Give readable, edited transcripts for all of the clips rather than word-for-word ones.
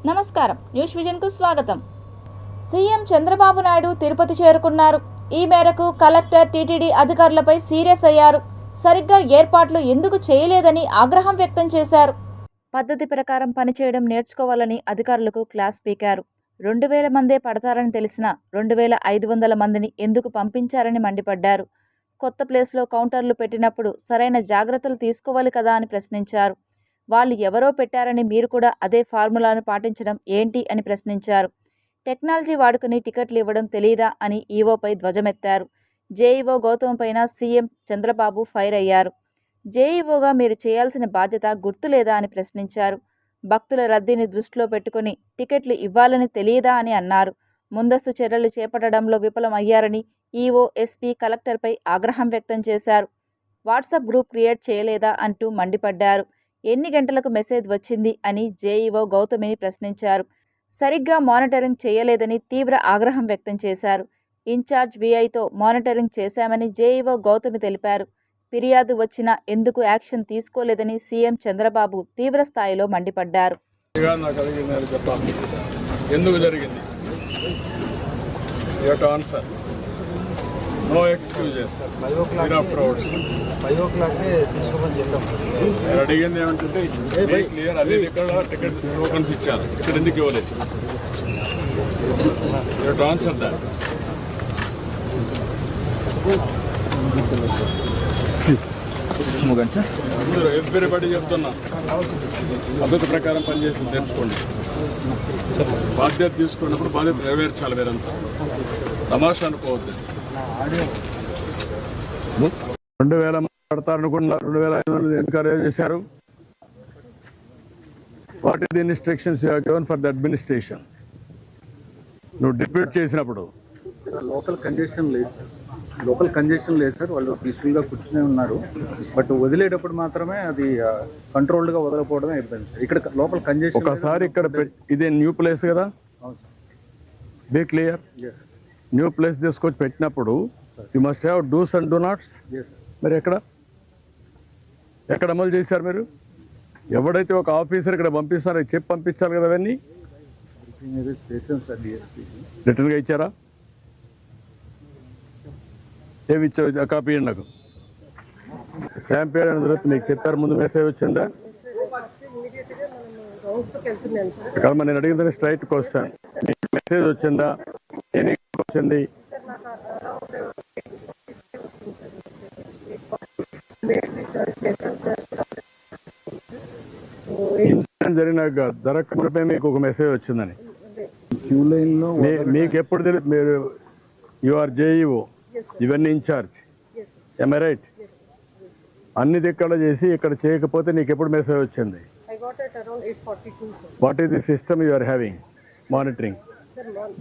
నమస్కారం, news vision కు స్వాగతం. సీఎం చంద్రబాబు నాయుడు తిరుపతి చేరుకున్నారు. ఈ మేరకు కలెక్టర్, టీటీడీ అధికారులపై సీరియస్ అయ్యారు. సరిగ్గా ఏర్పాట్లు ఎందుకు చేయలేదని ఆగ్రహం వ్యక్తం చేశారు. పద్ధతి ప్రకారం పనిచేయడం నేర్చుకోవాలని అధికారులకు క్లాస్ పీకారు. 2000 మందే పడతారని తెలిసినా 2500 మందిని ఎందుకు పంపించారని మండిపడ్డారు. కొత్త ప్లేస్లో కౌంటర్లు పెట్టినప్పుడు సరైన జాగ్రత్తలు తీసుకోవాలి కదా అని ప్రశ్నించారు. వాళ్ళు ఎవరో పెట్టారని మీరు కూడా అదే ఫార్ములాను పాటించడం ఏంటి అని ప్రశ్నించారు. టెక్నాలజీ వాడుకుని టికెట్లు ఇవ్వడం తెలీదా అని ఈవోపై ధ్వజమెత్తారు. జేఈఓ గౌతమ్ పైన సీఎం చంద్రబాబు ఫైర్ అయ్యారు. జేఈఓగా మీరు చేయాల్సిన బాధ్యత గుర్తులేదా అని ప్రశ్నించారు. భక్తుల రద్దీని దృష్టిలో పెట్టుకుని టికెట్లు ఇవ్వాలని తెలియదా అని అన్నారు. ముందస్తు చర్యలు చేపట్టడంలో విఫలం అయ్యారని ఈవో, ఎస్పీ, కలెక్టర్పై ఆగ్రహం వ్యక్తం చేశారు. వాట్సాప్ గ్రూప్ క్రియేట్ చేయలేదా అంటూ మండిపడ్డారు. ఎన్ని గంటలకు మెసేజ్ వచ్చింది అని జేఈఓ గౌతమిని ప్రశ్నించారు. సరిగ్గా మానిటరింగ్ చేయలేదని తీవ్ర ఆగ్రహం వ్యక్తం చేశారు. ఇన్ఛార్జ్ విఐతో మానిటరింగ్ చేశామని జేఈఓ గౌతమి తెలిపారు. ఫిర్యాదు వచ్చినా ఎందుకు యాక్షన్ తీసుకోలేదని సీఎం చంద్రబాబు తీవ్ర స్థాయిలో మండిపడ్డారు. No excuses. 5 o'clock afterwards. 5 o'clock తీసుకోమని చెప్తాం. నేను అడిగింది ఏమంటే క్లియర్ అన్ని ఇక్కడ టికెట్ టోకన్స్ ఇచ్చారు, ఇక్కడ ఎందుకు ఇవ్వలేదు? You to answer that. Everybody చెప్తున్నా, పద్ధతి ప్రకారం పనిచేసి తెలుసుకోండి. బాధ్యత తీసుకున్నప్పుడు బాధ్యత నెరవేర్చాలి. వేరంతా తమాషా అనుకోవద్దు. 2000 పడతారనుకున్న 2500 ఎన్కరేజ్ చేశారు. What is the instructions you have given for the administration? నువ్వు డిప్యూట్ చేసినప్పుడు లోకల్ కంజెషన్ లేదు సార్. వాళ్ళు పీస్ఫుల్గా కూర్చునే ఉన్నారు. బట్ వదిలేటప్పుడు మాత్రమే అది కంట్రోల్డ్గా వదలకపోవడమే ఇబ్బంది సార్. ఇక్కడ లోకల్ కంజెషన్ ఒకసారి ఇక్కడ ఇదే న్యూ ప్లేస్ కదా, బీ క్లియర్. న్యూ ప్లేస్ తీసుకొచ్చి పెట్టినప్పుడు you must have dos and don'ts. మరి ఎక్కడ అమలు చేశారు మీరు? ఎవడైతే ఒక ఆఫీసర్ ఇక్కడ పంపిస్తారో చెప్పి పంపించాలి కదా. అవన్నీ రిటర్న్గా ఇచ్చారా? ఏమి ఇచ్చారు? కాపీ ఇవ్వండి నాకు. స్టాంప్ వేయడం తర్వాత మీకు చెప్పారు, ముందు మెసేజ్ వచ్చిందా? కాదు, నేను అడిగిన స్ట్రైట్ క్వశ్చన్, మెసేజ్ వచ్చిందా? వచ్చింది. ఇన్సిడెంట్ జరిగినాక జరగకపోతే మీకు ఒక మెసేజ్ వచ్చిందని క్యూ లైన్లో మీకు ఎప్పుడు తెలియదు? మీరు యూఆర్ జేఈఓ, ఇవన్నీ ఇన్ఛార్జ్, ఎమ్ ఐ రైట్? అన్ని దిక్కడ చేసి ఇక్కడ చేయకపోతే నీకు ఎప్పుడు మెసేజ్ వచ్చింది? What is the system you are having monitoring?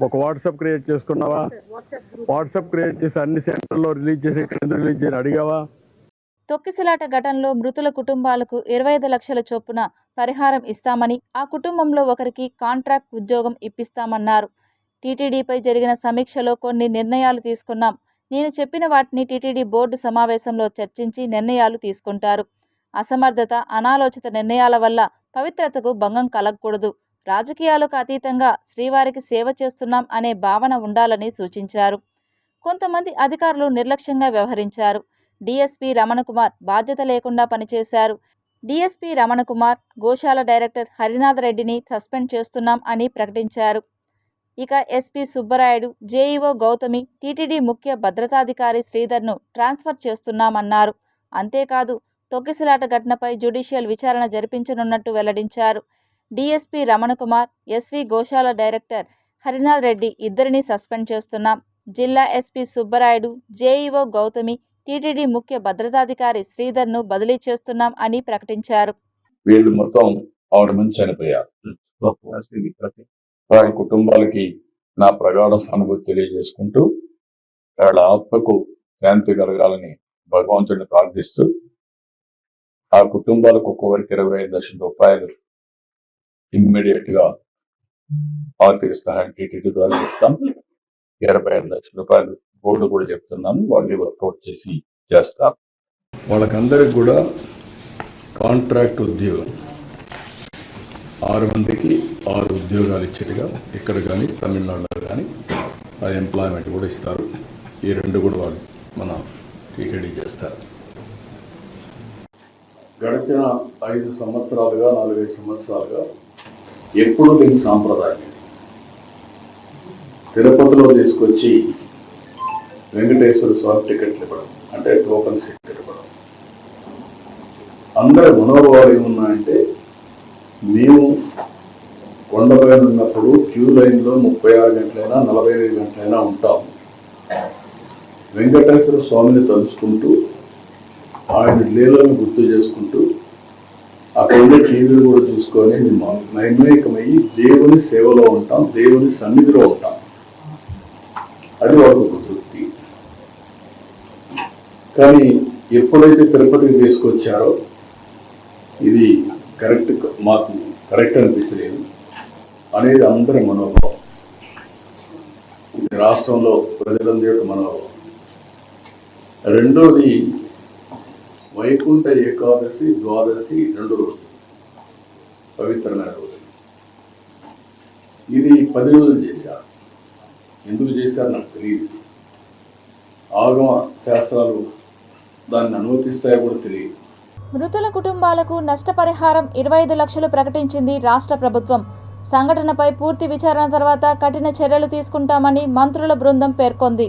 ఒక వాట్సాప్ క్రియేట్ చేసుకున్నావా? వాట్సాప్ క్రియేట్ చేసి అన్ని సెంటర్లో రిలీజ్ చేసి ఇక్కడ రిలీజ్ చేయని అడిగావా? తొక్కిసలాట ఘటనలో మృతుల కుటుంబాలకు 25 లక్షల చొప్పున పరిహారం ఇస్తామని, ఆ కుటుంబంలో ఒకరికి కాంట్రాక్ట్ ఉద్యోగం ఇప్పిస్తామన్నారు. టీటీడీపై జరిగిన సమీక్షలో కొన్ని నిర్ణయాలు తీసుకున్నాం. నేను చెప్పిన వాటిని టీటీడీ బోర్డు సమావేశంలో చర్చించి నిర్ణయాలు తీసుకుంటారు. అసమర్థత, అనాలోచిత నిర్ణయాల వల్ల పవిత్రతకు భంగం కలగకూడదు. రాజకీయాలకు అతీతంగా శ్రీవారికి సేవ చేస్తున్నాం అనే భావన ఉండాలని సూచించారు. కొంతమంది అధికారులు నిర్లక్ష్యంగా వ్యవహరించారు. డీఎస్పీ రమణకుమార్ బాధ్యత లేకుండా పనిచేశారు. డీఎస్పీ రమణకుమార్, గోశాల డైరెక్టర్ హరినాథ్ రెడ్డిని సస్పెండ్ చేస్తున్నాం అని ప్రకటించారు. ఇక SP Subbarayudu, JEO Gautami, TTD ముఖ్య భద్రతాధికారి శ్రీధర్ను ట్రాన్స్ఫర్ చేస్తున్నామన్నారు. అంతేకాదు, తొక్కిసలాట ఘటనపై జ్యుడిషియల్ విచారణ జరిపించనున్నట్టు వెల్లడించారు. డీఎస్పీ రమణకుమార్, ఎస్వి గోశాల డైరెక్టర్ హరినాథ్ రెడ్డి ఇద్దరిని సస్పెండ్ చేస్తున్నాం. జిల్లా SP Subbarayudu, JEO Gautami, TTD ముఖ్య భద్రతాధికారి శ్రీధర్ను బదిలీ చేస్తున్నాం అని ప్రకటించారు. వీళ్ళు మొత్తం 6 మంది చనిపోయారు. వారి కుటుంబాలకి నా ప్రగాఢ సానుభూతి తెలియజేసుకుంటూ వాళ్ళ ఆత్మకు శాంతి కలగాలని భగవంతుడిని ప్రార్థిస్తూ ఆ కుటుంబాలకు ఒక్కొక్కరికి 25 లక్షల రూపాయలు ఇమ్మీడియట్ గా ఆర్థిక సహాయం టీటీడీ ద్వారా ఇస్తాం. 25 లక్షల రూపాయలు బోర్డు కూడా చెప్తున్నాను, వాళ్ళు వర్కౌట్ చేసి చేస్తారు. వాళ్ళకందరికి కూడా కాంట్రాక్ట్ ఉద్యోగం 6 మందికి 6 ఉద్యోగాలు ఇచ్చేట్టుగా ఇక్కడ కానీ తమిళనాడులో కానీ ఆ ఎంప్లాయ్మెంట్ కూడా ఇస్తారు. ఈ 2 కూడా వాళ్ళు మన టీటీడీ చేస్తారు. గడిచిన 5 సంవత్సరాలుగా 4-5 సంవత్సరాలుగా ఎప్పుడు దీని సాంప్రదాయం తిరుపతిలో తీసుకొచ్చి వెంకటేశ్వర స్వామి టికెట్లు ఇవ్వడం, అంటే టోకన్స్ టికెట్ ఇవ్వడం. అందరి మనోభావాలు ఏమున్నాయంటే, మేము కొండపైన ఉన్నప్పుడు క్యూ లైన్లో 36 గంటలైనా 45 గంటలైనా ఉంటాం. వెంకటేశ్వర స్వామిని తలుచుకుంటూ ఆయన లీలను గుర్తు చేసుకుంటూ అక్కడ ఉండే టీవీలు కూడా చూసుకొని మేము నైమికమయ్యి దేవుని సేవలో ఉంటాం, దేవుని సన్నిధిలో ఉంటాం. అది వాళ్ళకు తృప్తి. కానీ ఎప్పుడైతే తిరుపతికి తీసుకొచ్చారో ఇది మాకు కరెక్ట్ అనిపించలేదు అనేది అందరి మనోభావం. ఇది రాష్ట్రంలో ప్రజలందరి యొక్క మనోభావం. రెండోది, వైకుంఠ ఏకాదశి, ద్వాదశి 2 రోజులు పవిత్రమైన రోజులు. ఇది 10 రోజులు చేశారు. ఎందుకు చేశారు నాకు తెలియదు. ఆగమ శాస్త్రాలు దాన్ని అనుమతిస్తాయో కూడా తెలియదు. మృతుల కుటుంబాలకు నష్టపరిహారం 25 లక్షలు ప్రకటించింది రాష్ట్ర ప్రభుత్వం. సంఘటనపై పూర్తి విచారణ తర్వాత కఠిన చర్యలు తీసుకుంటామని మంత్రుల బృందం పేర్కొంది.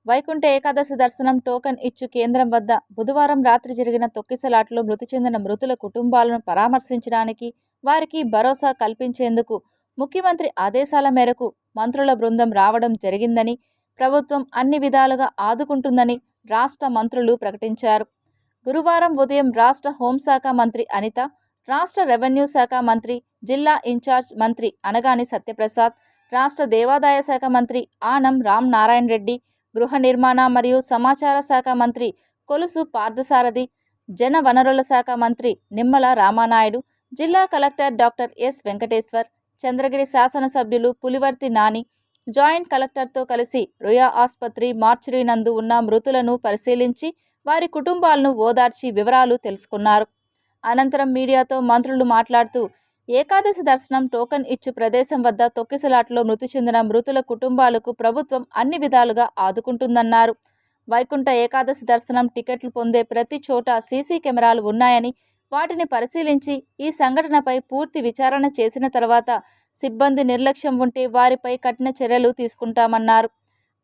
వైకుంఠ ఏకాదశి దర్శనం టోకెన్ ఇచ్చు కేంద్రం వద్ద బుధవారం రాత్రి జరిగిన తొక్కిసలాట్లో మృతి చెందిన మృతుల కుటుంబాలను పరామర్శించడానికి, వారికి భరోసా కల్పించేందుకు ముఖ్యమంత్రి ఆదేశాల మేరకు మంత్రుల బృందం రావడం జరిగిందని, ప్రభుత్వం అన్ని విధాలుగా ఆదుకుంటుందని రాష్ట్ర మంత్రులు ప్రకటించారు. గురువారం ఉదయం రాష్ట్ర హోంశాఖ మంత్రి అనిత, రాష్ట్ర రెవెన్యూ శాఖ మంత్రి, జిల్లా ఇన్ఛార్జ్ మంత్రి అనగాని సత్యప్రసాద్, రాష్ట్ర దేవాదాయ శాఖ మంత్రి ఆనం రామ్ నారాయణ రెడ్డి, గృహ నిర్మాణ మరియు సమాచార శాఖ మంత్రి కొలుసు పార్థసారథి, జన వనరుల శాఖ మంత్రి నిమ్మల రామానాయుడు, జిల్లా collector doctor yes Venkateshwar, Chandragiri శాసనసభ్యులు పులివర్తి నాని జాయింట్ కలెక్టర్తో కలిసి రుయా ఆసుపత్రి మార్చురీ నందు ఉన్న మృతులను పరిశీలించి వారి కుటుంబాలను ఓదార్చి వివరాలు తెలుసుకున్నారు. అనంతరం మీడియాతో మంత్రులు మాట్లాడుతూ, ఏకాదశి దర్శనం టోకెన్ ఇచ్చు ప్రదేశం వద్ద తొక్కిసలాట్లో మృతి చెందిన మృతుల కుటుంబాలకు ప్రభుత్వం అన్ని విధాలుగా ఆదుకుంటుందన్నారు. వైకుంఠ ఏకాదశి దర్శనం టికెట్లు పొందే ప్రతి చోట సీసీ కెమెరాలు ఉన్నాయని, వాటిని పరిశీలించి ఈ సంఘటనపై పూర్తి విచారణ చేసిన తర్వాత సిబ్బంది నిర్లక్ష్యం ఉంటే వారిపై కఠిన చర్యలు తీసుకుంటామన్నారు.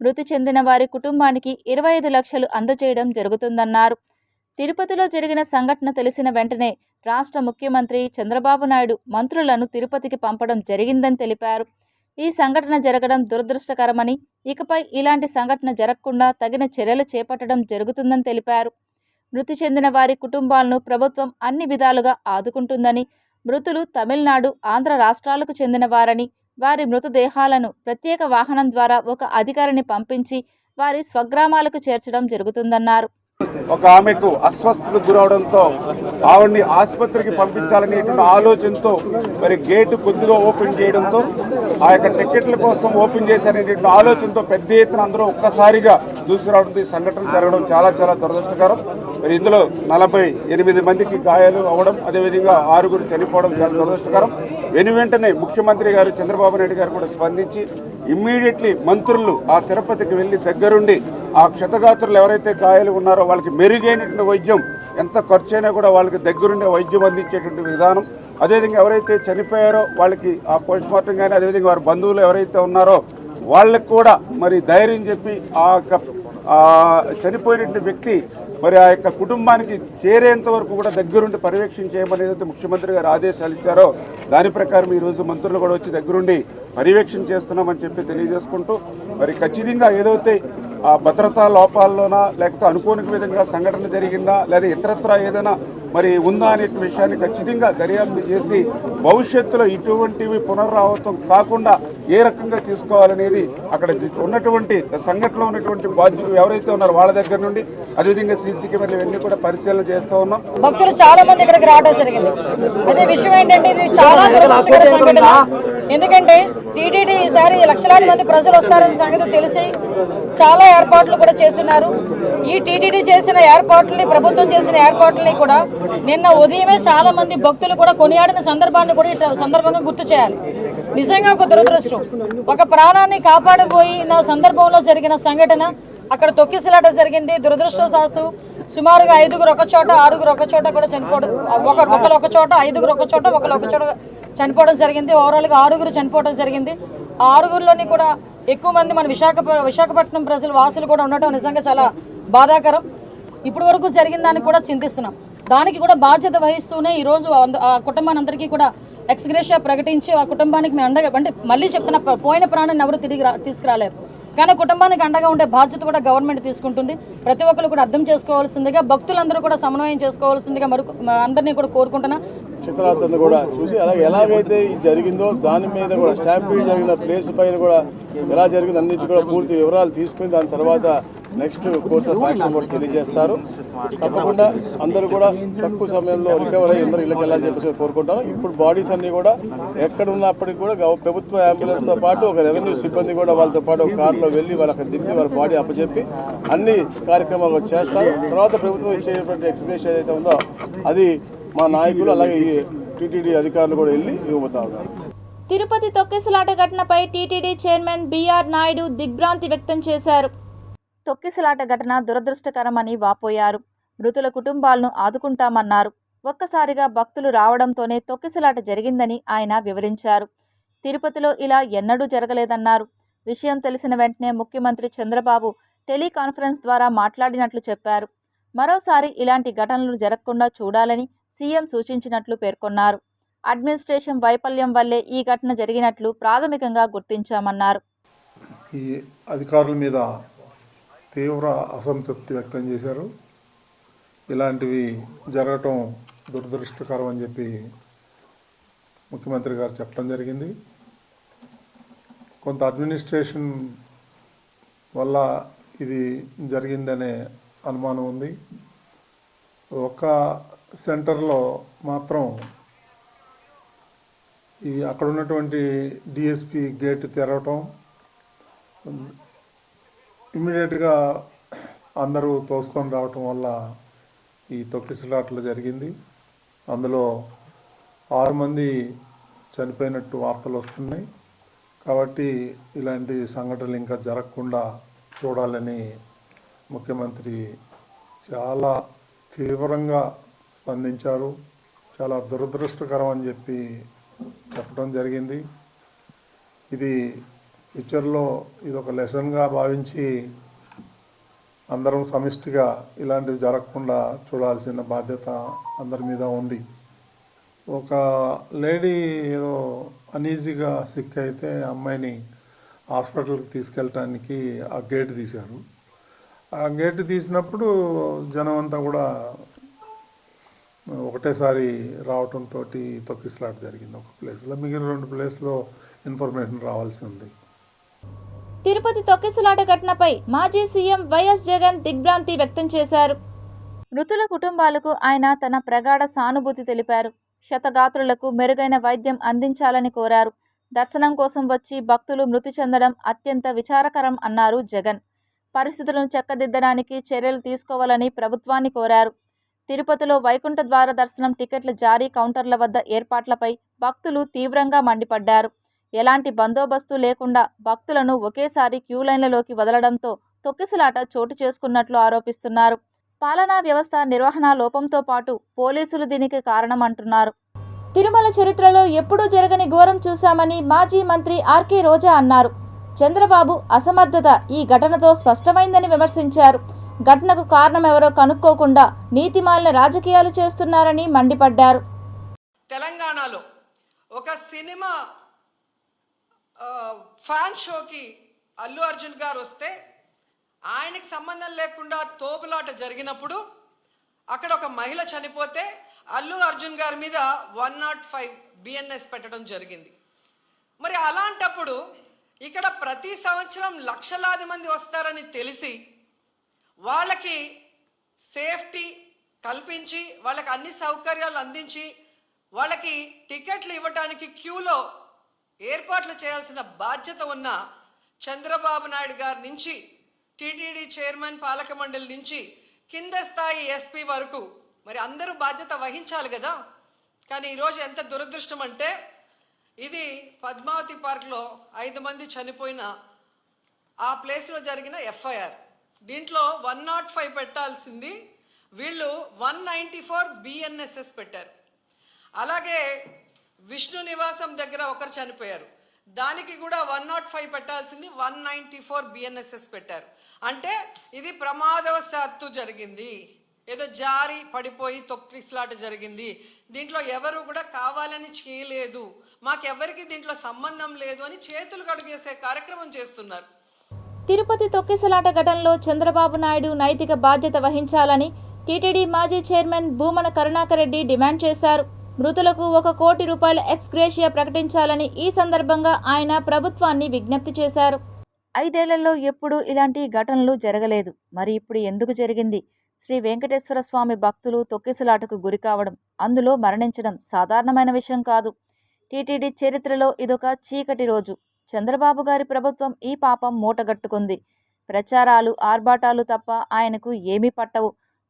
మృతి చెందిన వారి కుటుంబానికి 25 లక్షలు అందజేయడం జరుగుతుందన్నారు. తిరుపతిలో జరిగిన సంఘటన తెలిసిన వెంటనే రాష్ట్ర ముఖ్యమంత్రి చంద్రబాబు నాయుడు మంత్రులను తిరుపతికి పంపడం జరిగిందని తెలిపారు. ఈ సంఘటన జరగడం దురదృష్టకరమని, ఇకపై ఇలాంటి సంఘటన జరగకుండా తగిన చర్యలు చేపట్టడం జరుగుతుందని తెలిపారు. మృతి చెందిన వారి కుటుంబాలను ప్రభుత్వం అన్ని విధాలుగా ఆదుకుంటుందని, మృతులు తమిళనాడు, ఆంధ్ర రాష్ట్రాలకు చెందిన వారని, వారి మృతదేహాలను ప్రత్యేక వాహనం ద్వారా ఒక అధికారిని పంపించి వారి స్వగ్రామాలకు చేర్చడం జరుగుతుందన్నారు. ఒక ఆమెకు అస్వస్థతకు గురవడంతో ఆవిడ్ని ఆసుపత్రికి పంపించాలనేటువంటి ఆలోచనతో మరి గేటు కొద్దిగా ఓపెన్ చేయడంతో ఆ యొక్క టికెట్ల కోసం ఓపెన్ చేశారనేటువంటి ఆలోచనతో పెద్ద ఎత్తున అందరూ ఒక్కసారిగా దూసుకురావడంతో ఈ సంఘటన జరగడం చాలా చాలా దురదృష్టకరం. మరి ఇందులో 48 మందికి గాయాలు అవ్వడం, అదేవిధంగా 6 చనిపోవడం చాలా దురదృష్టకరం. వెంటనే ముఖ్యమంత్రి గారు చంద్రబాబు నాయుడు గారు కూడా స్పందించి ఇమ్మీడియట్లీ మంత్రులు ఆ తిరుపతికి వెళ్ళి దగ్గరుండి ఆ క్షతగాత్రులు ఎవరైతే గాయాలు ఉన్నారో వాళ్ళకి మెరుగైనటువంటి వైద్యం, ఎంత ఖర్చు అయినా కూడా వాళ్ళకి దగ్గరుండే వైద్యం అందించేటువంటి విధానం, అదేవిధంగా ఎవరైతే చనిపోయారో వాళ్ళకి ఆ పోస్ట్ మార్టం కానీ, అదేవిధంగా వారి బంధువులు ఎవరైతే ఉన్నారో వాళ్ళకి కూడా మరి ధైర్యం చెప్పి ఆ చనిపోయినటువంటి వ్యక్తి మరి ఆ యొక్క కుటుంబానికి చేరేంత వరకు కూడా దగ్గరుండి పర్యవేక్షణ చేయమని ఏదైతే ముఖ్యమంత్రి గారు ఆదేశాలు ఇచ్చారో దాని ప్రకారం ఈరోజు మంత్రులు కూడా వచ్చి దగ్గరుండి పర్యవేక్షణ చేస్తున్నామని చెప్పి తెలియజేసుకుంటూ, మరి ఖచ్చితంగా ఏదైతే ఆ భద్రతా లోపాల్లోనా లేకపోతే అనుకోని విధంగా సంఘటన జరిగిందా లేదా ఇతరత్రా ఏదైనా మరి ఉందా అనే విషయాన్ని ఖచ్చితంగా దర్యాప్తు చేసి భవిష్యత్తులో ఇటువంటివి పునరావృతం కాకుండా ఏ రకంగా తీసుకోవాలనేది అక్కడ ఉన్నటువంటి సంఘటనలో ఉన్నటువంటి బాధ్యులు ఎవరైతే ఉన్నారో వాళ్ళ దగ్గర నుండి, అదేవిధంగా సీసీ కెమెరాలు ఇవన్నీ కూడా పరిశీలన చేస్తూ ఉన్నాం. భక్తులు చాలా మంది ఇక్కడికి రావడం జరిగింది. అదే విషయం ఏంటంటే ఇది చాలా దురదృష్టకర సంఘటన. ఎందుకంటే టీటీడీ ఈసారి లక్షలాది మంది ప్రజలు వస్తారన్న సంగతి తెలిసి చాలా ఏర్పాట్లు కూడా చేస్తున్నారు. ఈ టీటీడీ చేసిన ఏర్పాట్లని, ప్రభుత్వం చేసిన ఏర్పాట్లని కూడా నిన్న ఉదయమే చాలా మంది భక్తులు కూడా కొనియాడిన సందర్భాన్ని కూడా ఇట్లా సందర్భంగా గుర్తు చేయాలి. నిజంగా ఒక దురదృష్టం, ఒక ప్రాణాన్ని కాపాడబోయిన సందర్భంలో జరిగిన సంఘటన. అక్కడ తొక్కిసలాట జరిగింది. దురదృష్టవశాత్తు సుమారుగా 5గురు ఒక చోట, 6గురు ఒక చోట కూడా చనిపోవడం, ఒకరు ఒక చోట, 5గురు ఒక చోట, ఒకరు ఒక చోట చనిపోవడం జరిగింది. ఓవరాల్గా 6గురు చనిపోవడం జరిగింది. ఆ 6గురిలోని కూడా ఎక్కువ మంది మన విశాఖపట్నం ప్రజలు వాసులు కూడా ఉండటం నిజంగా చాలా బాధాకరం. ఇప్పటి వరకు జరిగిన దానికి కూడా చింతిస్తున్నాం. దానికి కూడా బాధ్యత వహిస్తూనే ఈరోజు ఆ కుటుంబాన్ని అందరికీ కూడా ఎక్స్గ్రేషియా ప్రకటించి ఆ కుటుంబానికి మేము అండగా, అంటే మళ్ళీ చెప్తున్న, పోయిన ప్రాణాన్ని ఎవరు తిరిగి తీసుకురాలేరు, కానీ కుటుంబానికి అండగా ఉండే బాధ్యత కూడా గవర్నమెంట్ తీసుకుంటుంది. ప్రతి ఒక్కరు కూడా అర్థం చేసుకోవాల్సిందిగా, భక్తులందరూ కూడా సమన్వయం చేసుకోవాల్సిందిగా అందరినీ కూడా కోరుకుంటున్నా. చిత్రాలను కూడా చూసి అలాగే ఎలాగైతే జరిగిందో దాని మీద కూడా స్టాంపీడ్ జరిగిన ప్లేస్ పైన కూడా ఎలా జరిగిందో అన్నిటి కూడా పూర్తి వివరాలు తీసుకుని దాని తర్వాత నెక్స్ట్ కోర్స్ ఆఫ్ యాక్షన్ కూడా తెలియజేస్తారు. తప్పకుండా అందరూ కూడా తక్కువ సమయంలో రికవర్ అయ్యి అందరూ ఇళ్ళకి వెళ్ళాలని చెప్పేసి కోరుకుంటాను. ఇప్పుడు బాడీస్ అన్ని కూడా ఎక్కడ ఉన్నప్పటికీ కూడా ప్రభుత్వ అంబులెన్స్తో పాటు ఒక రెవెన్యూ సిబ్బంది కూడా వాళ్ళతో పాటు ఒక కారులో వెళ్ళి వాళ్ళు అక్కడ దింపి వాళ్ళ బాడీ అప్పచెప్పి అన్ని కార్యక్రమాలు చేస్తారు. తర్వాత ప్రభుత్వం ఇచ్చేటువంటి ఎక్స్గ్రేషన్ ఏదైతే ఉందో అది మా నాయకులు అలాగే టీటీడీ అధికారులు కూడా వెళ్ళి ఇవ్వబోతా ఉన్నారు. తిరుపతి తొక్కిసలాట ఘటనపై టీటీడీ చైర్మన్ బీఆర్ నాయుడు దిగ్భ్రాంతి వ్యక్తం చేశారు. తొక్కిసలాట ఘటన దురదృష్టకరమని వాపోయారు. మృతుల కుటుంబాలను ఆదుకుంటామన్నారు. ఒక్కసారిగా భక్తులు రావడంతోనే తొక్కిసలాట జరిగిందని ఆయన వివరించారు. తిరుపతిలో ఇలా ఎన్నడూ జరగలేదన్నారు. విషయం తెలిసిన వెంటనే ముఖ్యమంత్రి చంద్రబాబు టెలికాన్ఫరెన్స్ ద్వారా మాట్లాడినట్లు చెప్పారు. మరోసారి ఇలాంటి ఘటనలు జరగకుండా చూడాలని సీఎం సూచించినట్లు పేర్కొన్నారు. అడ్మినిస్ట్రేషన్ వైఫల్యం వల్లే ఈ ఘటన జరిగినట్లు ప్రాథమికంగా గుర్తించామన్నారు. ఈ అధికారుల మీద తీవ్ర అసంతృప్తి వ్యక్తం చేశారు. ఇలాంటివి జరగటం దురదృష్టకరం అని చెప్పి ముఖ్యమంత్రి గారు చెప్పడం జరిగింది. కొంత అడ్మినిస్ట్రేషన్ వల్ల ఇది జరిగిందనే అనుమానం ఉంది. ఒక సెంటర్లో మాత్రం అక్కడ ఉన్నటువంటి డిఎస్పి గేట్ తెరవటం, ఇమ్మీడియట్గా అందరూ తోసుకొని రావటం వల్ల ఈ తొక్కిసలాటలు జరిగింది. అందులో 6 మంది చనిపోయినట్టు వార్తలు వస్తున్నాయి. కాబట్టి ఇలాంటి సంఘటనలు ఇంకా జరగకుండా చూడాలని ముఖ్యమంత్రి చాలా తీవ్రంగా స్పందించారు. చాలా దురదృష్టకరం అని చెప్పి చెప్పడం జరిగింది. ఇది ఫ్యూచర్లో ఇదొక లెసన్గా భావించి అందరం సమిష్టిగా ఇలాంటివి జరగకుండా చూడాల్సిన బాధ్యత అందరి మీద ఉంది. ఒక లేడీ ఏదో అనీజీగా సిక్ అయితే అమ్మాయిని హాస్పిటల్కి తీసుకెళ్ళటానికి ఆ గేట్ తీశారు. ఆ గేట్ తీసినప్పుడు జనం అంతా కూడా ఒకటేసారి రావటంతో తొక్కిసలాట జరిగింది ఒక ప్లేస్లో. మిగిలిన 2 ప్లేస్లో ఇన్ఫర్మేషన్ రావాల్సి ఉంది. తిరుపతి తొక్కిసలాట ఘటనపై మాజీ సీఎం వైఎస్ జగన్ దిగ్భ్రాంతి వ్యక్తం చేశారు. మృతుల కుటుంబాలకు ఆయన తన ప్రగాఢ సానుభూతి తెలిపారు. క్షతగాత్రులకు మెరుగైన వైద్యం అందించాలని కోరారు. దర్శనం కోసం వచ్చి భక్తులు మృతి చెందడం అత్యంత విచారకరం అన్నారు జగన్. పరిస్థితులను చక్కదిద్దడానికి చర్యలు తీసుకోవాలని ప్రభుత్వాన్ని కోరారు. తిరుపతిలో వైకుంఠ ద్వార దర్శనం టికెట్ల జారీ కౌంటర్ల వద్ద ఏర్పాట్లపై భక్తులు తీవ్రంగా మండిపడ్డారు. ఎలాంటి బందోబస్తు లేకుండా భక్తులను ఒకేసారి క్యూలైన్లలోకి వదలడంతో తొక్కిసలాట చోటు చేసుకున్నట్లు ఆరోపిస్తున్నారు. పాలనా వ్యవస్థ నిర్వహణ లోపంతో పాటు పోలీసులు దీనికి కారణమంటున్నారు. తిరుమల చరిత్రలో ఎప్పుడూ జరగని ఘోరం చూశామని మాజీ మంత్రి ఆర్కే రోజా అన్నారు. చంద్రబాబు అసమర్థత ఈ ఘటనతో స్పష్టమైందని విమర్శించారు. ఘటనకు కారణమెవరో కనుక్కోకుండా నీతిమాలిన రాజకీయాలు చేస్తున్నారని మండిపడ్డారు. తెలంగాణలో ఒక సినిమా ఫ్యాన్ షోకి అల్లు అర్జున్ గారు వస్తే ఆయనకి సంబంధం లేకుండా తోపులాట జరిగినప్పుడు అక్కడ ఒక మహిళ చనిపోతే అల్లు అర్జున్ గారి మీద 105 బిఎన్ఎస్ పెట్టడం జరిగింది. మరి అలాంటప్పుడు ఇక్కడ ప్రతి సంవత్సరం లక్షలాది మంది వస్తారని తెలిసి వాళ్ళకి సేఫ్టీ కల్పించి వాళ్ళకి అన్ని సౌకర్యాలు అందించి వాళ్ళకి టికెట్లు ఇవ్వడానికి క్యూలో ఏర్పాట్లు చేయాల్సిన బాధ్యత ఉన్న చంద్రబాబు నాయుడు గారి నుంచి టీటీడీ చైర్మన్ పాలక మండలి నుంచి కింద స్థాయి ఎస్పీ వరకు మరి అందరూ బాధ్యత వహించాలి కదా. కానీ ఈరోజు ఎంత దురదృష్టం అంటే ఇది పద్మావతి పార్క్లో 5 మంది చనిపోయిన ఆ ప్లేస్లో జరిగిన ఎఫ్ఐఆర్. దీంట్లో 105 పెట్టాల్సింది వీళ్ళు 194 BNSS పెట్టారు. అలాగే విష్ణు నివాసం దగ్గర ఒకరు చనిపోయారు, దానికి కూడా 105 పెట్టాల్సింది 194 BNSS పెట్టారు. అంటే ఇది ప్రమాదవశాత్తు జరిగింది, ఏదో జారి పడిపోయి తొక్కిసలాట జరిగింది, దీంట్లో ఎవరు కూడా కావాలని చేయలేదు, మాకెవరికి దీంట్లో సంబంధం లేదు అని చేతులు కడుగేసే కార్యక్రమం చేస్తున్నారు. తిరుపతి తొక్కిసలాట ఘటనలో చంద్రబాబు నాయుడు నైతిక బాధ్యత వహించాలని టీటీడీ మాజీ చైర్మన్ భూమన కరుణాకర్ రెడ్డి డిమాండ్ చేశారు. మృతులకు 1 కోటి రూపాయల ఎక్స్గ్రేషియా ప్రకటించాలని ఈ సందర్భంగా ఆయన ప్రభుత్వాన్ని విజ్ఞప్తి చేశారు. 5 ఏళ్లలో ఎప్పుడూ ఇలాంటి ఘటనలు జరగలేదు, మరి ఇప్పుడు ఎందుకు జరిగింది? శ్రీ వెంకటేశ్వర స్వామి భక్తులు తొక్కిసలాటకు గురికావడం, అందులో మరణించడం సాధారణమైన విషయం కాదు. టీటీడీ చరిత్రలో ఇదొక చీకటి రోజు. చంద్రబాబు గారి ప్రభుత్వం ఈ పాపం మూటగట్టుకుంది. ప్రచారాలు, ఆర్భాటాలు తప్ప ఆయనకు ఏమీ పట్టవు.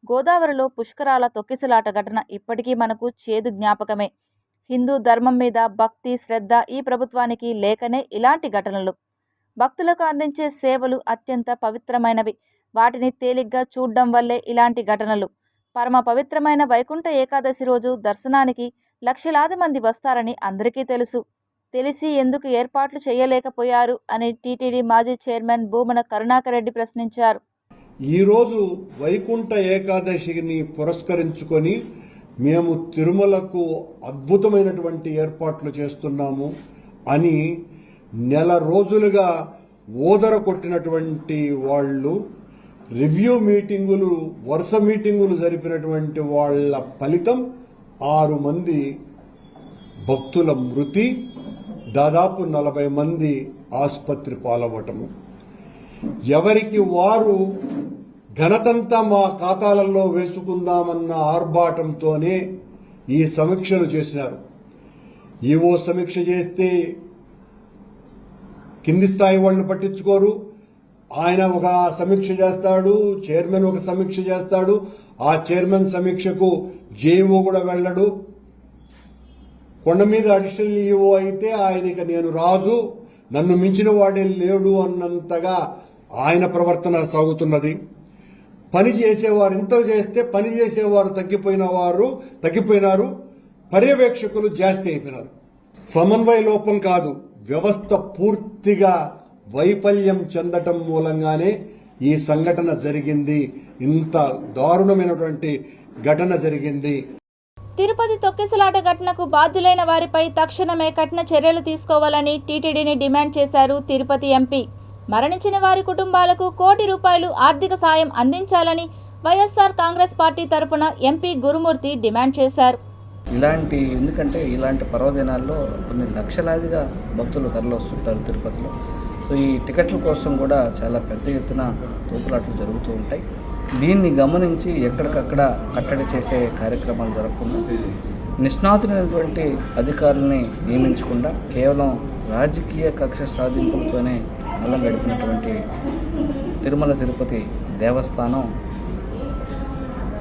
గోదావరిలో పుష్కరాల తొక్కిసలాట ఘటన ఇప్పటికీ మనకు చేదు జ్ఞాపకమే. హిందూ ధర్మం మీద భక్తి, శ్రద్ధ ఈ ప్రభుత్వానికి లేకనే ఇలాంటి ఘటనలు. భక్తులకు అందించే సేవలు అత్యంత పవిత్రమైనవి. వాటిని తేలిగ్గా చూడడం వల్లే ఇలాంటి ఘటనలు. పరమ పవిత్రమైన వైకుంఠ ఏకాదశి రోజు దర్శనానికి లక్షలాది మంది వస్తారని అందరికీ తెలుసు. తెలిసి ఎందుకు ఏర్పాట్లు చేయలేకపోయారు అని టీటీడీ మాజీ చైర్మన్ భూమన కరుణాకర్ రెడ్డి ప్రశ్నించారు. ఈరోజు వైకుంఠ ఏకాదశిని పురస్కరించుకొని మేము తిరుమలకు అద్భుతమైనటువంటి ఏర్పాట్లు చేస్తున్నాము అని నెల రోజులుగా ఓదర కొట్టినటువంటి వాళ్ళు, రివ్యూ మీటింగులు, వరుస మీటింగులు జరిపినటువంటి వాళ్ళ ఫలితం 6 మంది భక్తుల మృతి, దాదాపు 40 మంది ఆసుపత్రి పాలవటము. ఎవరికి వారు ఘనతంతా మా ఖాతాలలో వేసుకుందామన్న ఆర్భాటంతోనే ఈ సమీక్షలు చేసినారు. ఈవో సమీక్ష చేస్తే కింది స్థాయి వాళ్ళు పట్టించుకోరు. ఆయన ఒక సమీక్ష చేస్తాడు, చైర్మన్ ఒక సమీక్ష చేస్తాడు. ఆ చైర్మన్ సమీక్షకు జేఈఓ కూడా వెళ్ళడు. కొండ మీద అడిషనల్ ఈఓ అయితే ఆయనకి నేను రాజు, నన్ను మించిన వాడే లేడు అన్నంతగా ఆయన ప్రవర్తన సాగుతున్నది. పని చేసేవారు ఇంత చేస్తే పని చేసేవారు తగ్గిపోయినారు, పర్యవేక్షకులు జాస్తి అయిపోయినారు. సమన్వయ లోపం కాదు, వ్యవస్థ పూర్తిగా వైఫల్యం చెందటం మూలంగానే ఈ సంఘటన జరిగింది. ఇంత దారుణమైనటువంటి ఘటన జరిగింది. తిరుపతి తొక్కిసలాట ఘటనకు బాధ్యులైన వారిపై తక్షణమే కఠిన చర్యలు తీసుకోవాలని టీటీడీని డిమాండ్ చేశారు తిరుపతి ఎంపీ. మరణించిన వారి కుటుంబాలకు 1 కోటి రూపాయలు ఆర్థిక సాయం అందించాలని వైఎస్ఆర్ కాంగ్రెస్ పార్టీ తరపున ఎంపీ గురుమూర్తి డిమాండ్ చేశారు. ఎందుకంటే ఇలాంటి పర్వదినాల్లో కొన్ని లక్షలాదిగా భక్తులు తరలివస్తుంటారు తిరుపతిలో. సో ఈ టికెట్ల కోసం కూడా చాలా పెద్ద ఎత్తున తోపులాట్లు జరుగుతూ ఉంటాయి. దీన్ని గమనించి ఎక్కడికక్కడ కట్టడి చేసే కార్యక్రమాలు జరగకుండా, నిష్ణాతులైనటువంటి అధికారుల్ని నియమించకుండా కేవలం రాజకీయ కక్ష సాధింపులతోనే కాలం గడిపినటువంటి తిరుమల తిరుపతి దేవస్థానం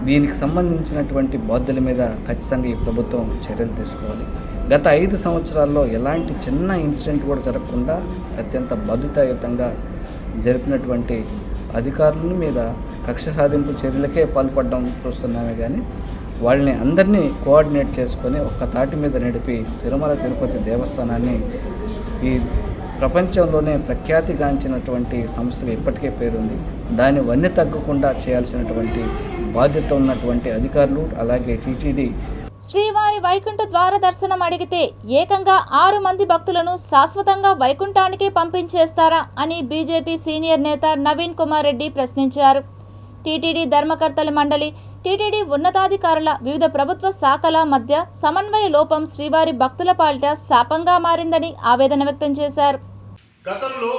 దీనికి సంబంధించినటువంటి బాధ్యుల మీద ఖచ్చితంగా ఈ ప్రభుత్వం చర్యలు తీసుకోవాలి. గత 5 సంవత్సరాల్లో ఎలాంటి చిన్న ఇన్సిడెంట్ కూడా జరగకుండా అత్యంత బాధ్యతాయుతంగా జరిపినటువంటి అధికారుల మీద కక్ష సాధింపు చర్యలకే పాల్పడడం చూస్తున్నామే కానీ వాళ్ళని అందరినీ కోఆర్డినేట్ చేసుకొని ఒక్క తాటి మీద నడిపి తిరుమల తిరుపతి దేవస్థానాన్ని ఈ ప్రపంచంలోనే ప్రఖ్యాతిగాంచినటువంటి సంస్థగా ఇప్పటికే పేరుంది. దాని వన్నె తగ్గకుండా చేయాల్సినటువంటి బాధ్యత ఉన్నటువంటి అధికారులు, అలాగే టీటీడీ. శ్రీవారి వైకుంఠ ద్వార దర్శనం అడిగితే ఏకంగా 6 మంది భక్తులను శాశ్వతంగా వైకుంఠానికే పంపించేస్తారా అని బీజేపీ సీనియర్ నేత నవీన్ కుమార్ రెడ్డి ప్రశ్నించారు. టీటీడీ ధర్మకర్తల మండలి, టీటీడీ ఉన్నతాధికారుల, వివిధ ప్రభుత్వ శాఖల మధ్య సమన్వయ లోపం శ్రీవారి భక్తుల పాలిట శాపంగా మారిందని ఆవేదన వ్యక్తం చేశారు. గతంలో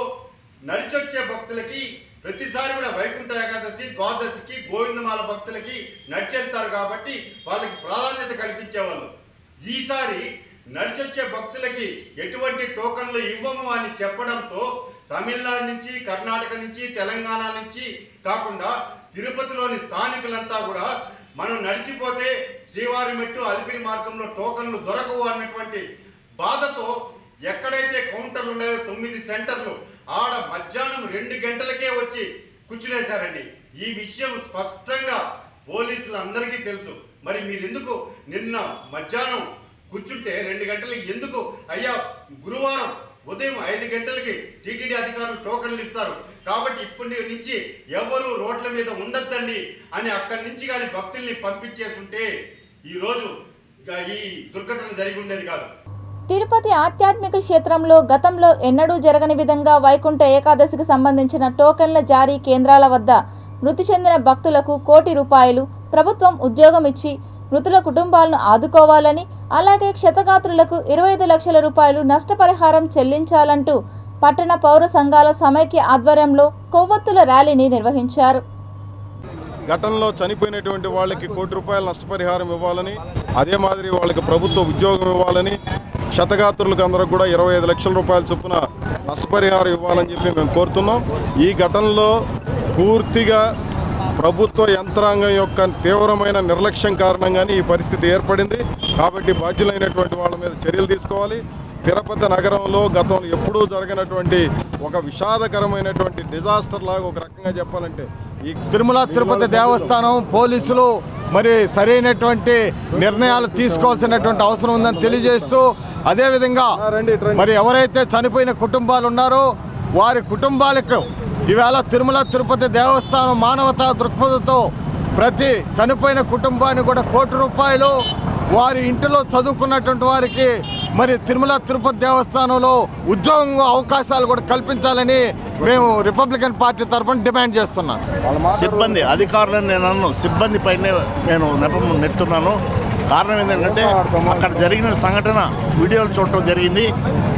నడిచొచ్చే భక్తులకి ప్రతిసారి కూడా వైకుంఠ ఏకాదశి, ద్వాదశికి, గోవిందమాల భక్తులకి నడిచెళ్తారు కాబట్టి వాళ్ళకి ప్రాధాన్యత కల్పించేవాళ్ళు. ఈసారి నడిచొచ్చే భక్తులకి ఎటువంటి టోకన్లు ఇవ్వము అని చెప్పడంతో తమిళనాడు నుంచి, కర్ణాటక నుంచి, తెలంగాణ నుంచి కాకుండా తిరుపతిలోని స్థానికులంతా కూడా మనం నడిచిపోతే శ్రీవారి మెట్టు అలిపిరి మార్గంలో టోకన్లు దొరకవు అన్నటువంటి బాధతో ఎక్కడైతే కౌంటర్లు ఉన్నాయో 9 సెంటర్లు ఆడ మధ్యాహ్నం 2 గంటలకే వచ్చి కూర్చునేశారండి. ఈ విషయం స్పష్టంగా పోలీసులు అందరికీ తెలుసు. మరి మీరు ఎందుకు నిన్న మధ్యాహ్నం కూర్చుంటే 2 గంటలకి ఎందుకు అయ్యా గురువారం ఉదయం 5 గంటలకి టీటీడీ అధికారులు టోకన్లు ఇస్తారు కాబట్టి ఇప్పటి నుంచి ఎవరు రోడ్ల మీద ఉండొద్దండి అని అక్కడి నుంచి కానీ భక్తుల్ని పంపించేస్తుంటే ఈరోజు ఈ దుర్ఘటన జరిగి ఉండేది కాదు. తిరుపతి ఆధ్యాత్మిక క్షేత్రంలో గతంలో ఎన్నడూ జరగని విధంగా వైకుంఠ ఏకాదశికి సంబంధించిన టోకెన్ల జారీ కేంద్రాల వద్ద మృతి చెందిన భక్తులకు ₹1 కోటి ప్రభుత్వం ఉద్యోగం ఇచ్చి మృతుల కుటుంబాలను ఆదుకోవాలని, అలాగే క్షతగాత్రులకు ₹25 లక్షల నష్టపరిహారం చెల్లించాలంటూ పట్టణ పౌర సంఘాల సమైక్య ఆధ్వర్యంలో కొవ్వొత్తుల ర్యాలీని నిర్వహించారు. గతంలో చనిపోయినటువంటి వాళ్ళకి ₹1 కోటి నష్టపరిహారం ఇవ్వాలని, అదే మాదిరి వాళ్ళకి ప్రభుత్వ ఉద్యోగం ఇవ్వాలని, క్షతగాత్రులకు అందరికి కూడా ₹25 లక్షల చొప్పున నష్టపరిహారం ఇవ్వాలని చెప్పి మేము కోరుతున్నాం. ఈ ఘటనలో పూర్తిగా ప్రభుత్వ యంత్రాంగం యొక్క తీవ్రమైన నిర్లక్ష్యం కారణంగానే ఈ పరిస్థితి ఏర్పడింది. కాబట్టి బాధ్యులైనటువంటి వాళ్ళ మీద చర్యలు తీసుకోవాలి. తిరుపతి నగరంలో గతంలో ఎప్పుడూ జరగనటువంటి ఒక విషాదకరమైనటువంటి డిజాస్టర్ లాగా ఒక రకంగా చెప్పాలంటే ఈ తిరుమల తిరుపతి దేవస్థానం పోలీసులు మరి సరైనటువంటి నిర్ణయాలు తీసుకోవాల్సినటువంటి అవసరం ఉందని తెలియజేస్తూ, అదేవిధంగా మరి ఎవరైతే చనిపోయిన కుటుంబాలు ఉన్నారో వారి కుటుంబాలకు ఈవేళ తిరుమల తిరుపతి దేవస్థానం మానవతా దృక్పథంతో ప్రతి చనిపోయిన కుటుంబానికి కూడా ₹1 కోటి వారి ఇంటిలో చదువుకున్నటువంటి వారికి మరి తిరుమల తిరుపతి దేవస్థానంలో ఉద్యోగం అవకాశాలు కూడా కల్పించాలని మేము రిపబ్లికన్ పార్టీ తరఫున డిమాండ్ చేస్తున్నాను. సిబ్బంది అధికారులను నేను సిబ్బంది పైనే నేను నెట్టున్నాను. కారణం ఏంటంటే అక్కడ జరిగిన సంఘటన వీడియోలు చూడటం జరిగింది.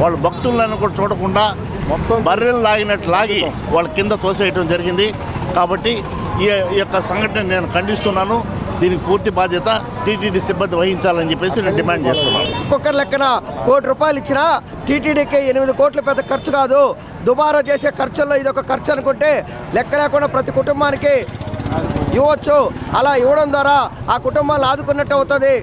వాళ్ళు భక్తులను కూడా చూడకుండా బర్రెలు లాగినట్టు లాగి వాళ్ళ కింద తోసేయటం జరిగింది. కాబట్టి ఈ యొక్క సంఘటన నేను ఖండిస్తున్నాను. దీనికి పూర్తి బాధ్యత టీటీడీ సిబ్బంది వహించాలని చెప్పేసి నేను డిమాండ్ చేస్తున్నాను. ఒక్కొక్కరి లెక్కన ₹1 కోటి ఇచ్చినా టీటీడీకి 8 కోట్లు పెద్ద ఖర్చు కాదు. దుబారా చేసే ఖర్చుల్లో ఇది ఒక ఖర్చు అనుకుంటే లెక్క లేకుండా ప్రతి కుటుంబానికి ఇవ్వచ్చు. అలా ఇవ్వడం ద్వారా ఆ కుటుంబాలను ఆదుకున్నట్టు అవుతుంది.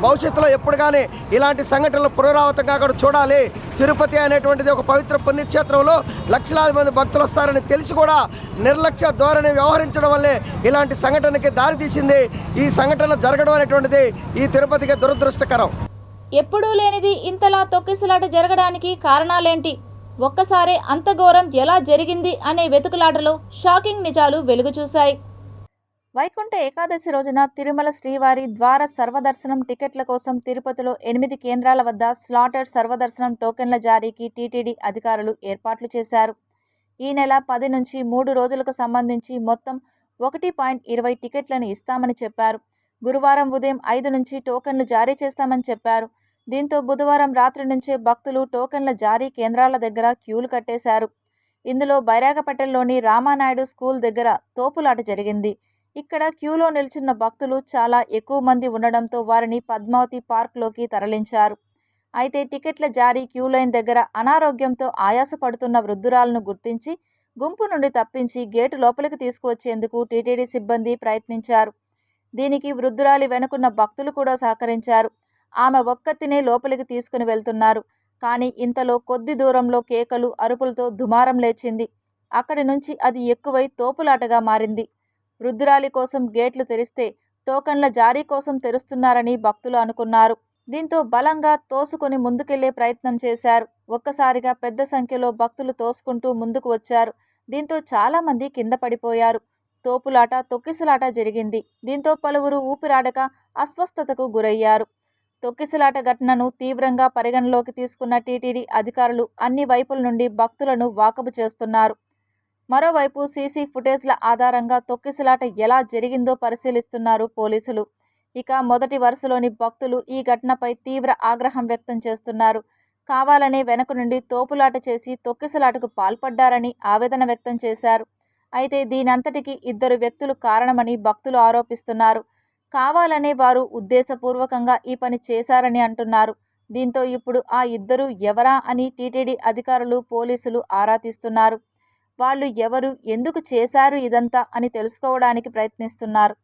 భవిష్యత్తులో ఎప్పుడు కానీ ఇలాంటి సంఘటనలు పునరావృతం కాకుండా చూడాలి. తిరుపతి అనేటువంటిది ఒక పవిత్ర పుణ్యక్షేత్రంలో లక్షలాది మంది భక్తులు వస్తారని తెలిసి కూడా నిర్లక్ష్య ధోరణి వ్యవహరించడం వల్లే ఇలాంటి సంఘటనకి దారితీసింది. ఈ సంఘటన జరగడం అనేటువంటిది ఈ తిరుపతికి దురదృష్టకరం. ఎప్పుడూ లేనిది ఇంతలా తొక్కిసలాట జరగడానికి కారణాలేంటి? ఒక్కసారే అంత ఘోరం ఎలా జరిగింది అనే వెతుకులాటలో షాకింగ్ నిజాలు వెలుగు చూశాయి. వైకుంఠ ఏకాదశి రోజున తిరుమల శ్రీవారి ద్వార సర్వదర్శనం టికెట్ల కోసం తిరుపతిలో 8 కేంద్రాల వద్ద స్లాటెడ్ సర్వదర్శనం టోకెన్ల జారీకి టీటీడీ అధికారులు ఏర్పాట్లు చేశారు. ఈ నెల 10 నుంచి 3 రోజులకు సంబంధించి మొత్తం 1.20 టికెట్లను ఇస్తామని చెప్పారు. గురువారం ఉదయం 5 నుంచి టోకెన్లు జారీ చేస్తామని చెప్పారు. దీంతో బుధవారం రాత్రి నుంచే భక్తులు టోకెన్ల జారీ కేంద్రాల దగ్గర క్యూలు కట్టేశారు. ఇందులో బైరాగపట్టెల్లోని రామానాయుడు స్కూల్ దగ్గర తోపులాట జరిగింది. ఇక్కడ క్యూలో నిల్చున్న భక్తులు చాలా ఎక్కువ మంది ఉండడంతో వారిని పద్మావతి పార్క్లోకి తరలించారు. అయితే టికెట్ల జారీ క్యూ లైన్ దగ్గర అనారోగ్యంతో ఆయాసపడుతున్న వృద్ధురాలను గుర్తించి గుంపు నుండి తప్పించి గేటు లోపలికి తీసుకువచ్చేందుకు టీటీడీ సిబ్బంది ప్రయత్నించారు. దీనికి వృద్ధురాలి వెనుకున్న భక్తులు కూడా సహకరించారు. ఆమె ఒక్కతినే లోపలికి తీసుకుని వెళ్తున్నారు. కానీ ఇంతలో కొద్ది దూరంలో కేకలు, అరుపులతో దుమారం లేచింది. అక్కడి నుంచి అది ఎక్కువై తోపులాటగా మారింది. వృద్ధురాలి కోసం గేట్లు తెరిస్తే టోకన్ల జారీ కోసం తెరుస్తున్నారని భక్తులు అనుకున్నారు. దీంతో బలంగా తోసుకొని ముందుకెళ్లే ప్రయత్నం చేశారు. ఒక్కసారిగా పెద్ద సంఖ్యలో భక్తులు తోసుకుంటూ ముందుకు వచ్చారు. దీంతో చాలామంది కింద పడిపోయారు. తోపులాట, తొక్కిసలాట జరిగింది. దీంతో పలువురు ఊపిరాడక అస్వస్థతకు గురయ్యారు. తొక్కిసలాట ఘటనను తీవ్రంగా పరిగణలోకి తీసుకున్న టీటీడీ అధికారులు అన్ని వైపుల నుండి భక్తులను వాకబు చేస్తున్నారు. మరోవైపు సీసీ ఫుటేజ్ల ఆధారంగా తొక్కిసలాట ఎలా జరిగిందో పరిశీలిస్తున్నారు పోలీసులు. ఇక మొదటి వరుసలోని భక్తులు ఈ ఘటనపై తీవ్ర ఆగ్రహం వ్యక్తం చేస్తున్నారు. కావాలనే వెనక నుండి తోపులాట చేసి తొక్కిసలాటకు పాల్పడ్డారని ఆవేదన వ్యక్తం చేశారు. అయితే దీనంతటికీ 2 వ్యక్తులు కారణమని భక్తులు ఆరోపిస్తున్నారు. కావాలనే వారు ఉద్దేశపూర్వకంగా ఈ పని చేశారని అంటున్నారు. దీంతో ఇప్పుడు ఆ 2 ఎవరా అని టీటీడీ అధికారులు, పోలీసులు ఆరా తీస్తున్నారు. వాళ్ళు ఎవరు, ఎందుకు చేశారు ఇదంతా అని తెలుసుకోవడానికి ప్రయత్నిస్తున్నారు.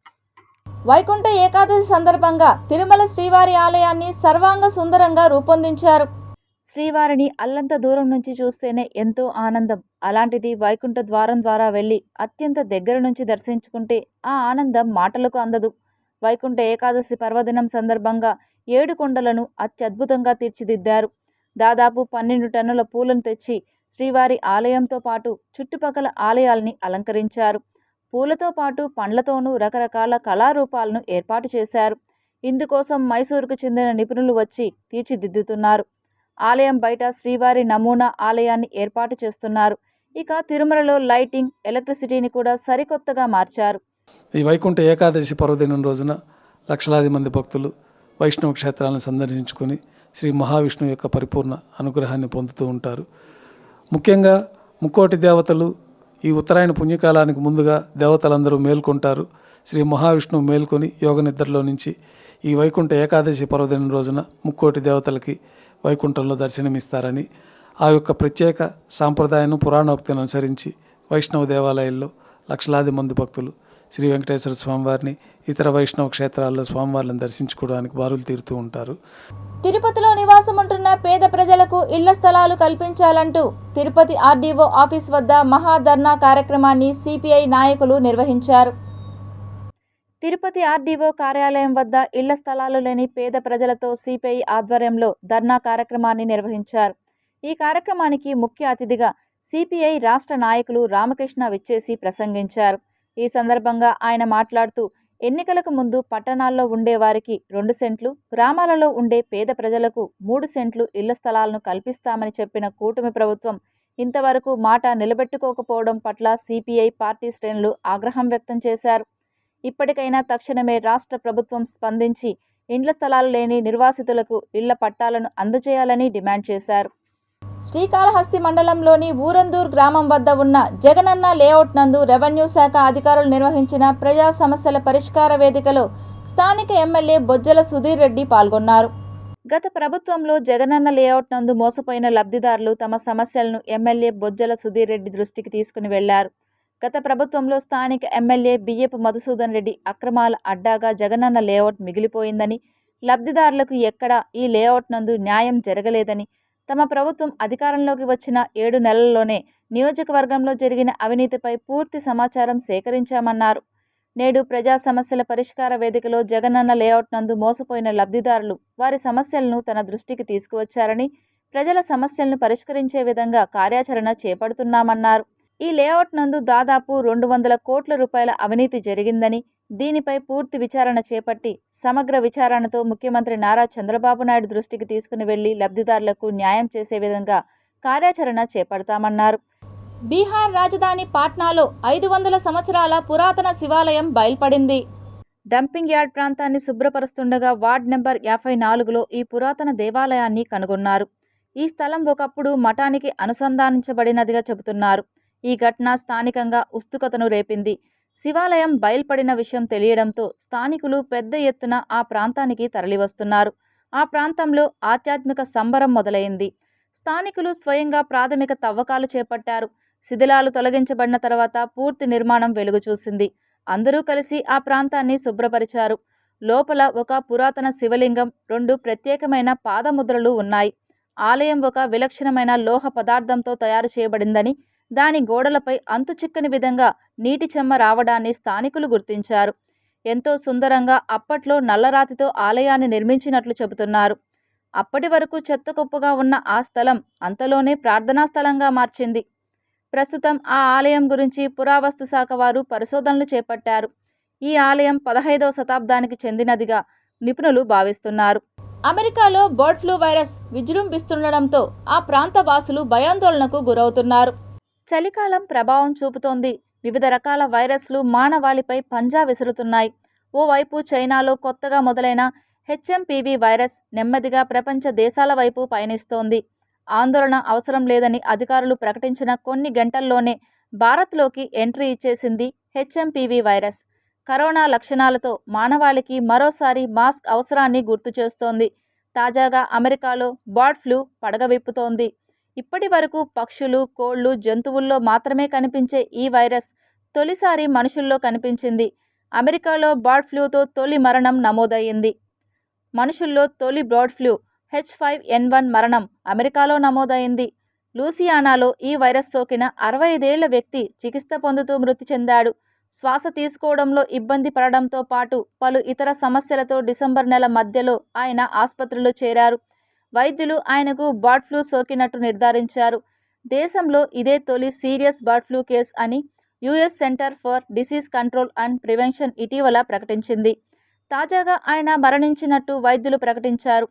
వైకుంఠ ఏకాదశి సందర్భంగా తిరుమల శ్రీవారి ఆలయాన్ని సర్వాంగ సుందరంగా రూపొందించారు. శ్రీవారిని అల్లంత దూరం నుంచి చూస్తేనే ఎంతో ఆనందం. అలాంటిది వైకుంఠ ద్వారం ద్వారా వెళ్ళి అత్యంత దగ్గర నుంచి దర్శించుకుంటే ఆ ఆనందం మాటలకు అందదు. వైకుంఠ ఏకాదశి పర్వదినం సందర్భంగా 7 కొండలను అత్యద్భుతంగా తీర్చిదిద్దారు. దాదాపు 12 టన్నుల పూలను తెచ్చి శ్రీవారి ఆలయంతో పాటు చుట్టుపక్కల ఆలయాల్ని అలంకరించారు. పూలతో పాటు పండ్లతోనూ రకరకాల కళారూపాలను ఏర్పాటు చేశారు. ఇందుకోసం మైసూరుకు చెందిన నిపుణులు వచ్చి తీర్చిదిద్దుతున్నారు. ఆలయం బయట శ్రీవారి నమూనా ఆలయాన్ని ఏర్పాటు చేస్తున్నారు. ఇక తిరుమలలో లైటింగ్, ఎలక్ట్రిసిటీని కూడా సరికొత్తగా మార్చారు. ఈ వైకుంఠ ఏకాదశి పర్వదినం రోజున లక్షలాది మంది భక్తులు వైష్ణవ క్షేత్రాలను సందర్శించుకొని శ్రీ మహావిష్ణువు యొక్క పరిపూర్ణ అనుగ్రహాన్ని పొందుతూ ఉంటారు. ముఖ్యంగా ముక్కోటి దేవతలు ఈ ఉత్తరాయణ పుణ్యకాలానికి ముందుగా దేవతలందరూ మేల్కొంటారు. శ్రీ మహావిష్ణువు మేల్కొని యోగ నిద్రలో నుంచి ఈ వైకుంఠ ఏకాదశి పర్వదినం రోజున ముక్కోటి దేవతలకి వైకుంఠంలో దర్శనమిస్తారని ఆ యొక్క ప్రత్యేక సాంప్రదాయాన్ని పురాణోక్తిని అనుసరించి వైష్ణవ దేవాలయాల్లో లక్షలాది మంది భక్తులు శ్రీ వెంకటేశ్వర స్వామివారిని, ఇతర వైష్ణవ క్షేత్రాల్లో స్వామివారిని దర్శించుకోవడానికి బారులు తీరుతూ ఉంటారు. తిరుపతిలో నివాసం ఉంటున్న పేద ప్రజలకు ఇళ్ల స్థలాలు కల్పించాలంటూ తిరుపతి ఆర్డీఓ ఆఫీస్ వద్ద మహాధర్నా కార్యక్రమాన్ని సిపిఐ నాయకులు నిర్వహించారు. తిరుపతి ఆర్డీఓ కార్యాలయం వద్ద ఇళ్ల స్థలాలు లేని పేద ప్రజలతో సిపిఐ ఆధ్వర్యంలో ధర్నా కార్యక్రమాన్ని నిర్వహించారు. ఈ కార్యక్రమానికి ముఖ్య అతిథిగా సిపిఐ రాష్ట్ర నాయకులు రామకృష్ణ విచ్చేసి ప్రసంగించారు. ఈ సందర్భంగా ఆయన మాట్లాడుతూ ఎన్నికలకు ముందు పట్టణాల్లో ఉండే వారికి 2 సెంట్లు, గ్రామాలలో ఉండే పేద ప్రజలకు 3 సెంట్లు ఇళ్ల స్థలాలను కల్పిస్తామని చెప్పిన కూటమి ప్రభుత్వం ఇంతవరకు మాట నిలబెట్టుకోకపోవడం పట్ల సిపిఐ పార్టీ శ్రేణులు ఆగ్రహం వ్యక్తం చేశారు. ఇప్పటికైనా తక్షణమే రాష్ట్ర ప్రభుత్వం స్పందించి ఇండ్ల స్థలాలు లేని నిర్వాసితులకు ఇళ్ల పట్టాలను అందజేయాలని డిమాండ్ చేశారు. శ్రీకాళహస్తి మండలంలోని ఊరందూర్ గ్రామం వద్ద ఉన్న జగనన్న లేఅవుట్ నందు రెవెన్యూ శాఖ అధికారులు నిర్వహించిన ప్రజా సమస్యల పరిష్కార వేదికలో స్థానిక ఎమ్మెల్యే బొజ్జల సుధీర్ రెడ్డి పాల్గొన్నారు. గత ప్రభుత్వంలో జగనన్న లేఅవుట్ నందు మోసపోయిన లబ్ధిదారులు తమ సమస్యలను ఎమ్మెల్యే బొజ్జల సుధీర్ రెడ్డి దృష్టికి తీసుకుని వెళ్లారు. గత ప్రభుత్వంలో స్థానిక ఎమ్మెల్యే బియ్యపు మధుసూదన్ రెడ్డి అక్రమాల అడ్డాగా జగనన్న లేఅవుట్ మిగిలిపోయిందని, లబ్ధిదారులకు ఎక్కడా ఈ లేఅవుట్ నందు న్యాయం జరగలేదని, తమ ప్రభుత్వం అధికారంలోకి వచ్చిన 7 నెలల్లోనే నియోజకవర్గంలో జరిగిన అవినీతిపై పూర్తి సమాచారం సేకరించామన్నారు. నేడు ప్రజా సమస్యల పరిష్కార వేదికలో జగనన్న లేఅవుట్ నందు మోసపోయిన లబ్ధిదారులు వారి సమస్యలను తన దృష్టికి తీసుకువచ్చారని, ప్రజల సమస్యలను పరిష్కరించే విధంగా కార్యాచరణ చేపడుతున్నామన్నారు. ఈ లేఅవుట్ నందు దాదాపు 200 కోట్ల రూపాయల అవినీతి జరిగిందని, దీనిపై పూర్తి విచారణ చేపట్టి సమగ్ర విచారణతో ముఖ్యమంత్రి నారా చంద్రబాబు నాయుడు దృష్టికి తీసుకుని వెళ్లి లబ్ధిదారులకు న్యాయం చేసే విధంగా కార్యాచరణ చేపడతామన్నారు. బీహార్ రాజధాని పాట్నాలో 500 సంవత్సరాల పురాతన శివాలయం బయల్పడింది. డంపింగ్ యార్డ్ ప్రాంతాన్ని శుభ్రపరుస్తుండగా వార్డ్ నెంబర్ 54లో ఈ పురాతన దేవాలయాన్ని కనుగొన్నారు. ఈ స్థలం ఒకప్పుడు మఠానికి అనుసంధానించబడినదిగా చెబుతున్నారు. ఈ ఘటన స్థానికంగా ఉత్సుకతను రేపింది. శివాలయం బయల్పడిన విషయం తెలియడంతో స్థానికులు పెద్ద ఎత్తున ఆ ప్రాంతానికి తరలివస్తున్నారు. ఆ ప్రాంతంలో ఆధ్యాత్మిక సంబరం మొదలైంది. స్థానికులు స్వయంగా ప్రాథమిక తవ్వకాలు చేపట్టారు. శిథిలాలు తొలగించబడిన తర్వాత పూర్తి నిర్మాణం వెలుగు చూసింది. అందరూ కలిసి ఆ ప్రాంతాన్ని శుభ్రపరిచారు. లోపల ఒక పురాతన శివలింగం, 2 ప్రత్యేకమైన పాదముద్రలు ఉన్నాయి. ఆలయం ఒక విలక్షణమైన లోహ పదార్థంతో తయారు చేయబడిందని, దాని గోడలపై అంతుచిక్కని విధంగా నీటి చెమ్మ రావడాన్ని స్థానికులు గుర్తించారు. ఎంతో సుందరంగా అప్పట్లో నల్లరాతితో ఆలయాన్ని నిర్మించినట్లు చెబుతున్నారు. అప్పటి వరకు చెత్తకుప్పగా ఉన్న ఆ స్థలం అంతలోనే ప్రార్థనా స్థలంగా మార్చింది. ప్రస్తుతం ఆ ఆలయం గురించి పురావస్తు శాఖ వారు పరిశోధనలు చేపట్టారు. ఈ ఆలయం 15వ శతాబ్దానికి చెందినదిగా నిపుణులు భావిస్తున్నారు. అమెరికాలో బర్డ్ ఫ్లూ వైరస్ విజృంభిస్తుండడంతో ఆ ప్రాంత వాసులు భయాందోళనకు గురవుతున్నారు. చలికాలం ప్రభావం చూపుతోంది. వివిధ రకాల వైరస్లు మానవాళిపై పంజా విసురుతున్నాయి. ఓవైపు చైనాలో కొత్తగా మొదలైన HMPV వైరస్ నెమ్మదిగా ప్రపంచ దేశాల వైపు పయనిస్తోంది. ఆందోళన అవసరం లేదని అధికారులు ప్రకటించిన కొన్ని గంటల్లోనే భారత్లోకి ఎంట్రీ ఇచ్చేసింది HMPV వైరస్. కరోనా లక్షణాలతో మానవాళికి మరోసారి మాస్క్ అవసరాన్ని గుర్తు చేస్తోంది. తాజాగా అమెరికాలో బర్డ్ ఫ్లూ పడగ విప్పుతోంది. ఇప్పటి వరకు పక్షులు, కోళ్లు, జంతువుల్లో మాత్రమే కనిపించే ఈ వైరస్ తొలిసారి మనుషుల్లో కనిపించింది. అమెరికాలో బర్డ్ ఫ్లూతో తొలి మరణం నమోదయ్యింది. మనుషుల్లో తొలి బర్డ్ ఫ్లూ H5N1 మరణం అమెరికాలో నమోదైంది. లూసియానాలో ఈ వైరస్ సోకిన 65 ఏళ్ల వ్యక్తి చికిత్స పొందుతూ మృతి చెందాడు. శ్వాస తీసుకోవడంలో ఇబ్బంది పడడంతో పాటు పలు ఇతర సమస్యలతో డిసెంబర్ నెల మధ్యలో ఆయన ఆసుపత్రిలో చేరారు. వైద్యులు ఆయనకు బర్డ్ ఫ్లూ సోకినట్టు నిర్ధారించారు. దేశంలో ఇదే తొలి సీరియస్ బర్డ్ ఫ్లూ కేసు అని US centre for disease control and prevention ఇటీవల ప్రకటించింది. తాజాగా ఆయన మరణించినట్టు వైద్యులు ప్రకటించారు.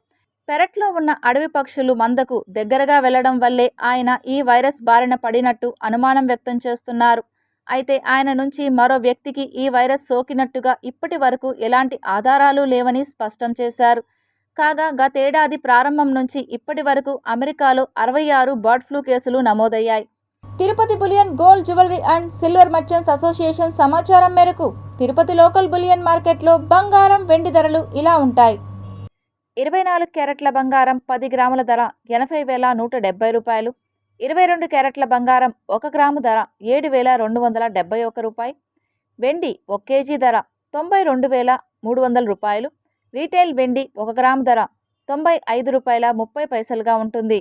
పెరట్లో ఉన్న అడవి పక్షులు మందకు దగ్గరగా వెళ్లడం వల్లే ఆయన ఈ వైరస్ బారిన పడినట్టు అనుమానం వ్యక్తం చేస్తున్నారు. అయితే ఆయన నుంచి మరో వ్యక్తికి ఈ వైరస్ సోకినట్టుగా ఇప్పటి వరకు ఎలాంటి ఆధారాలు లేవని స్పష్టం చేశారు. కాగా గతేడాది ప్రారంభం నుంచి ఇప్పటి వరకు అమెరికాలో 66 బర్డ్ ఫ్లూ కేసులు నమోదయ్యాయి. Tirupati bullion gold jewellery and silver merchants association సమాచారం మేరకు తిరుపతి లోకల్ బులియన్ మార్కెట్లో బంగారం, వెండి ధరలు ఇలా ఉంటాయి. 24 క్యారెట్ల బంగారం 10 గ్రాముల ధర 80,170 రూపాయలు. 22 క్యారెట్ల బంగారం 1 గ్రాము ధర 7,271 రూపాయి. వెండి 1 కేజీ ధర 92,300 రూపాయలు. రీటైల్ వెండి 1 గ్రాము ధర 95 రూపాయల 30 పైసలుగా ఉంటుంది.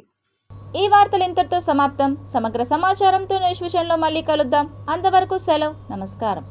ఈ వార్తలు ఇంతటితో సమాప్తం. సమగ్ర సమాచారంతో న్యూస్ విషయంలో మళ్ళీ కలుద్దాం. అంతవరకు సెలవు. నమస్కారం.